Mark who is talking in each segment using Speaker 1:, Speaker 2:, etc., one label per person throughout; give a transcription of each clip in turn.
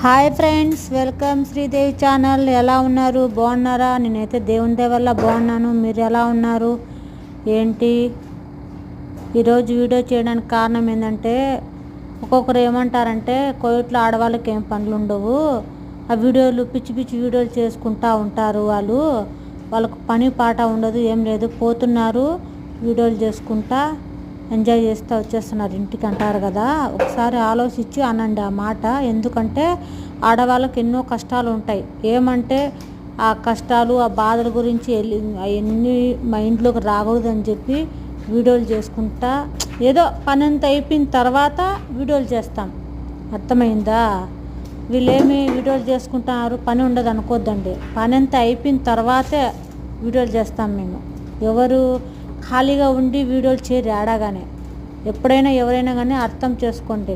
Speaker 1: Hi friends, welcome Sridevi channel. ఎలా ఉన్నారు? బాగున్నారా? నేనైతే దేవుని దయ వల్ల బాగున్నాను. మీరు ఎలా ఉన్నారు? ఏంటి ఈరోజు వీడియో చేయడానికి కారణం ఏంటంటే, ఒక్కొక్కరు ఏమంటారంటే కోవిడ్లో ఆడవాళ్ళకి ఏం పనులు ఉండవు, ఆ వీడియోలు పిచ్చి పిచ్చి వీడియోలు చేసుకుంటూ ఉంటారు, వాళ్ళకు పని పాట ఉండదు, ఏం లేదు, పోతున్నారు వీడియోలు చేసుకుంటా ఎంజాయ్ చేస్తూ వచ్చేస్తున్నారు ఇంటికి అంటారు కదా. ఒకసారి ఆలోచించి అనండి ఆ మాట. ఎందుకంటే ఆడవాళ్ళకి ఎన్నో కష్టాలు ఉంటాయి. ఏమంటే ఆ కష్టాలు, ఆ బాధల గురించి అవన్నీ మైండ్లోకి రాకూడదని చెప్పి వీడియోలు చేసుకుంటా, ఏదో పని అంతా అయిపోయిన తర్వాత వీడియోలు చేస్తాం. అర్థమైందా? వీళ్ళేమి వీడియోలు చేసుకుంటున్నారు, పని ఉండదు అనుకోద్దండి. పని అంతా అయిపోయిన తర్వాతే వీడియోలు చేస్తాం మేము. ఎవరు ఖాళీగా ఉండి వీడియోలు చేయరు ఆడగానే. ఎప్పుడైనా ఎవరైనా కానీ అర్థం చేసుకోండి.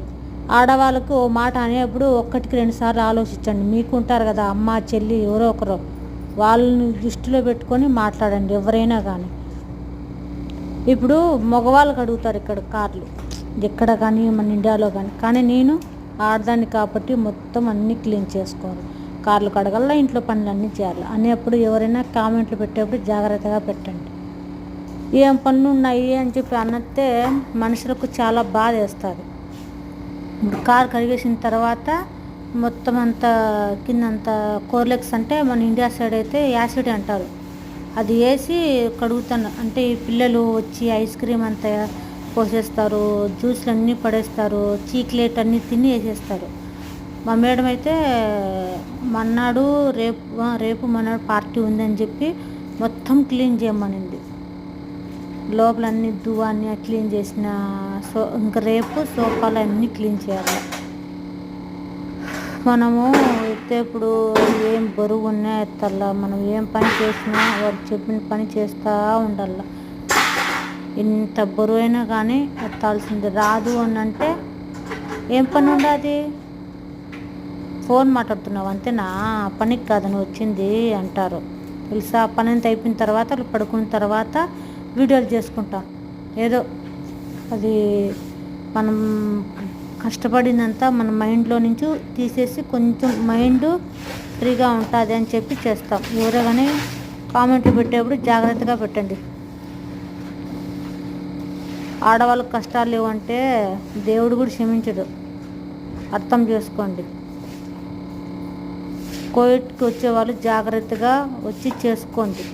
Speaker 1: ఆడవాళ్ళకు ఓ మాట అనేప్పుడు ఒక్కటికి 2 సార్లు ఆలోచించండి. మీకు ఉంటారు కదా అమ్మ, చెల్లి, ఎవరో ఒకరు, వాళ్ళని దృష్టిలో పెట్టుకొని మాట్లాడండి ఎవరైనా కానీ. ఇప్పుడు మగవాళ్ళకి అడుగుతారు ఇక్కడ కార్లు, ఎక్కడ కానీ మన ఇండియాలో కానీ నేను ఆడదాన్ని కాబట్టి మొత్తం అన్నీ క్లీన్ చేసుకోవాలి. కార్లు కడగల్ల, ఇంట్లో పనులన్నీ చేయాలి అనేప్పుడు ఎవరైనా కామెంట్లు పెట్టేప్పుడు జాగ్రత్తగా పెట్టండి. ఏం పనులు ఉన్నాయి అని చెప్పి అన్నట్టే మనుషులకు చాలా బాధ వేస్తుంది. ఇప్పుడు కారు కడిగేసిన తర్వాత మొత్తం అంతా కిందంతా కోర్లెక్స్, అంటే మన ఇండియా సైడ్ అయితే యాసిడ్ అంటారు, అది వేసి కడుగుతాను. అంటే ఈ పిల్లలు వచ్చి ఐస్ క్రీమ్ అంతా పోసేస్తారు, జ్యూస్లు అన్నీ పడేస్తారు, చీక్లెట్ అన్నీ తిని వేసేస్తారు. మా మేడం అయితే మన్నాడు రేపు మన్నాడు పార్టీ ఉందని చెప్పి మొత్తం క్లీన్ చేయమనింది. లోపలన్నీ దువ్వాన్ని క్లీన్ చేసిన ఇంకా రేపు సోఫాలు అన్నీ క్లీన్ చేయాలి. మనము ఎత్తేప్పుడు ఏం బరువు ఉన్నా ఎత్తల్లా. మనం ఏం పని చేసినా వాళ్ళు చెప్పిన పని చేస్తూ ఉండాల. ఎంత బరువైనా కానీ ఎత్తాల్సింది. రాదు అని అంటే ఏం పని ఉండదు, ఫోన్ మాట్లాడుతున్నావు అంతేనా, పనికి కాదు నువ్వు వచ్చింది అంటారు తెలుసా. పని అంతా అయిపోయిన తర్వాత వాళ్ళు పడుకున్న తర్వాత వీడియోలు చేసుకుంటాం. ఏదో అది మనం కష్టపడిందంతా మన మైండ్లో నుంచి తీసేసి కొంచెం మైండ్ ఫ్రీగా ఉంటుంది అని చెప్పి చేస్తాం. ఎవరో కానీ కామెంట్లు పెట్టేప్పుడు జాగ్రత్తగా పెట్టండి. ఆడవాళ్ళకి కష్టాలు లేవంటే దేవుడు కూడా క్షమించడు, అర్థం చేసుకోండి. కోవిడ్కి వచ్చేవాళ్ళు జాగ్రత్తగా వచ్చి చేసుకోండి.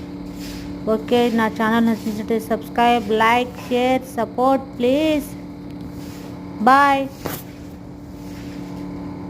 Speaker 1: ఓకే, నా ఛానల్ నచ్చినట్లయితే subscribe, like, share, support please. Bye.